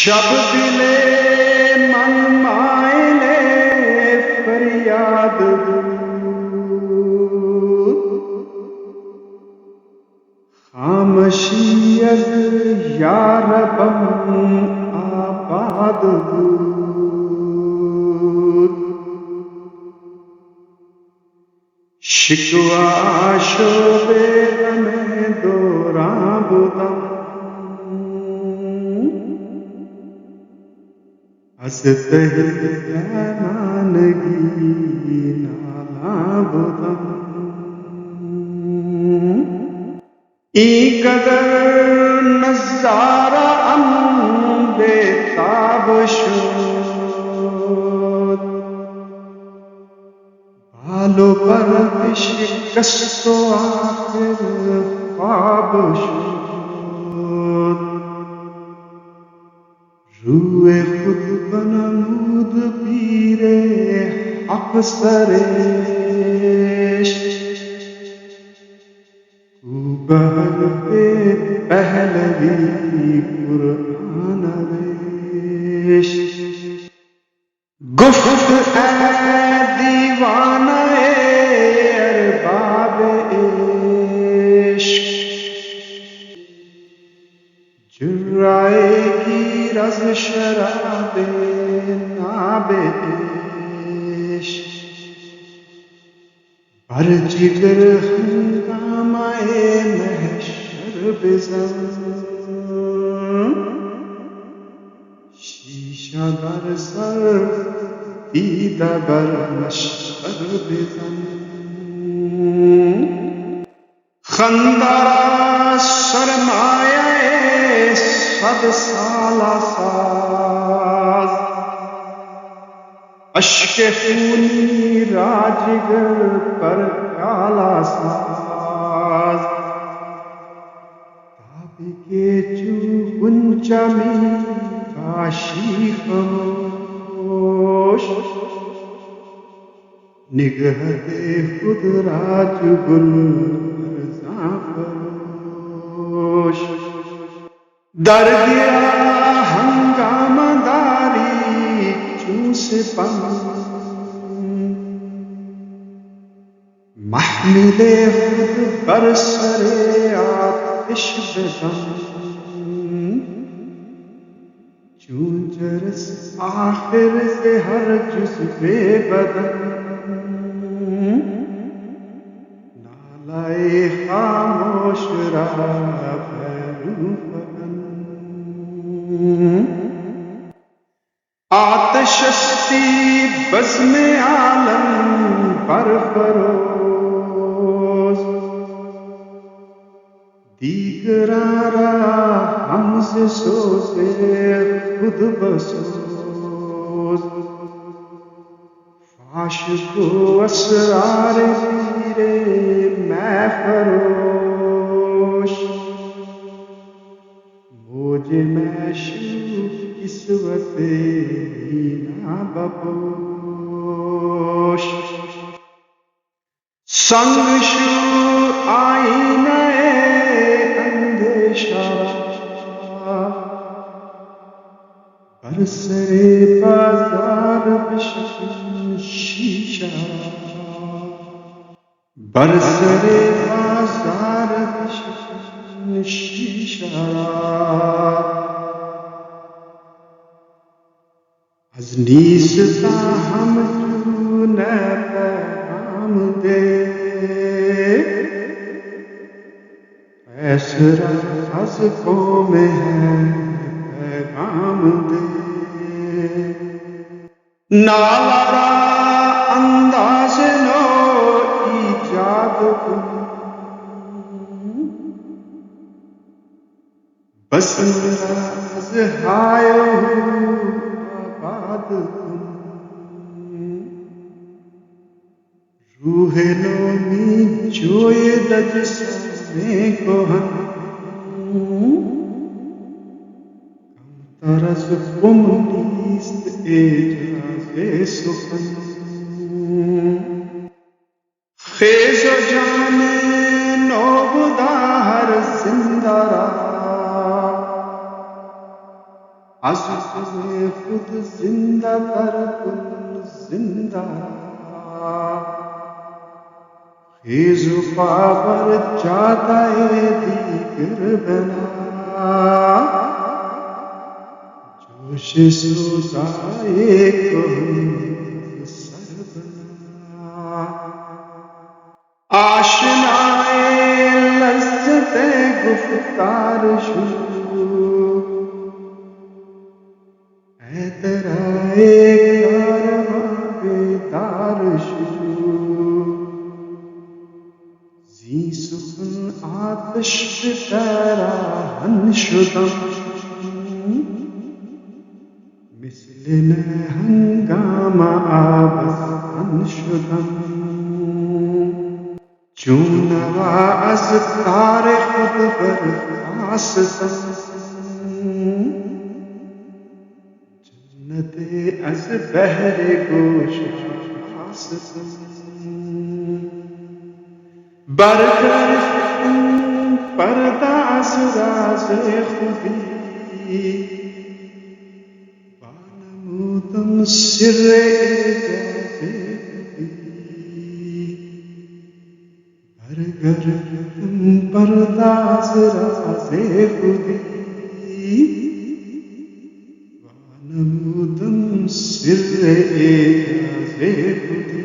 शब दिले मन मायले फरियाद खामशियत या रबम आबाद शिकवा शोबे में दोरा बुदम हसतही नानगी नाला बुदम ई कदर नजारा अम बेताब शोद बालों पर शिकस्तो आखिर ख्वाब शोद रूए खुद बनमूद पीरे अफसरेश कुबहर पे पहलवी कुरान रेश गुफ्त ए दीवाना अरबाब इश्क जुर्राएगी रज़ शराबे नाबे इश्क बर जिगर हंगामाए महशर बिज़म शीशा बर सर दीदा बर मशर बिज़म खंदारा सरमाया सद साला साज अश्के खूनी राजगर पर काला साज ताबी के चू गुंचमी काशी खमोश निगह दे खुद राज गुल फरोश दर गया हंगामदारी चूस पन महमिले खुद बरसरे आतिश बेदम चूंजरस आखिर से हर जुज़्वे बदन नालाए खामोश रहा आतशस्ती बज़्म आलम पर फरोज दीगरारा हमसे सोचे खुद बसोज फाश को असरार पीरे मैं फरोश मुझे मैशू किस्वते ना बपोश संगशु आईना अंदेशा बरसरे बाजार बिशन शीशा बरसरे बाजार बिशन शीशा अज़नीज़ता हम तूने पैगाम दे ऐसरा अज़ कौम है पैगाम दे नालारा अंदाज़ नो ईजाद बस राज़ हायो रूह नोमी जोए दजसने को हम तरस कुमनीस्त एजाज़े सुखन खेज़ो जाने नौबदा हर जिंदारा आज़ुक़े खुद जिंदा कर कुन जिंदा खीज़ु पावर चाहता दीगर बना जोश सुजाए को सर बना आशनाए लज़्ज़ते गुफ्तार शुरू ऐतराए कारवां बेदार शुरू ज़ी सुखन आतिश बितराहन शुदम मिसलिन हंगामा आबस्तन शुदम चूनवा अज तारे खुद बरखास्तम जन्नते अज बहरे गोश आस्तम बरगर परदास राज़े खुदी बानमूदम सिर्रे गैबे बरगर परदास राज़े खुदी बानमूदम सिर्रे गैबे खुदी